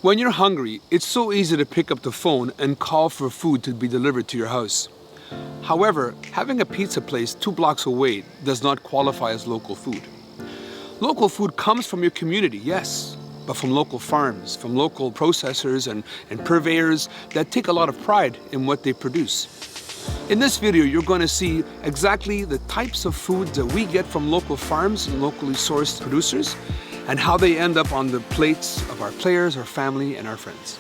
When you're hungry, it's so easy to pick up the phone and call for food to be delivered to your house. However, having a pizza place 2 blocks away does not qualify as local food. Local food comes from your community, yes, but from local farms, from local processors and purveyors that take a lot of pride in what they produce. In this video, you're going to see exactly the types of foods that we get from local farms and locally sourced producers, and how they end up on the plates of our players, our family, and our friends.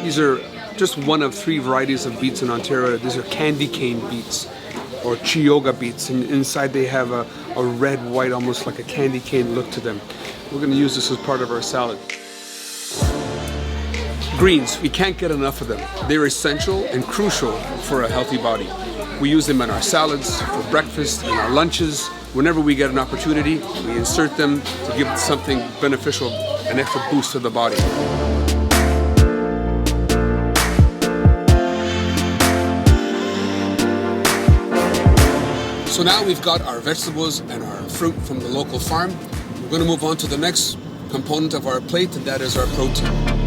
These are just one of 3 varieties of beets in Ontario. These are candy cane beets, or Chiyoga beets, and inside they have a red, white, almost like a candy cane look to them. We're going to use this as part of our salad. Greens, we can't get enough of them. They're essential and crucial for a healthy body. We use them in our salads, for breakfast, in our lunches. Whenever we get an opportunity, we insert them to give something beneficial, an extra boost to the body. So now we've got our vegetables and our fruit from the local farm. We're going to move on to the next component of our plate, and that is our protein.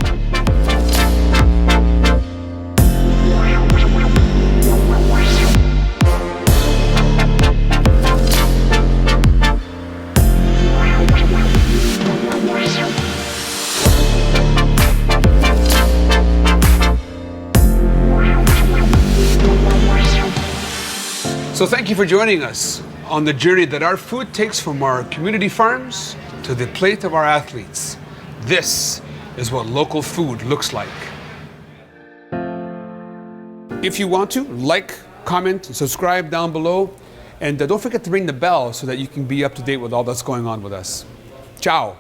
So thank you for joining us on the journey that our food takes from our community farms to the plate of our athletes. This is what local food looks like. If you want to, like, comment, and subscribe down below. And don't forget to ring the bell so that you can be up to date with all that's going on with us. Ciao.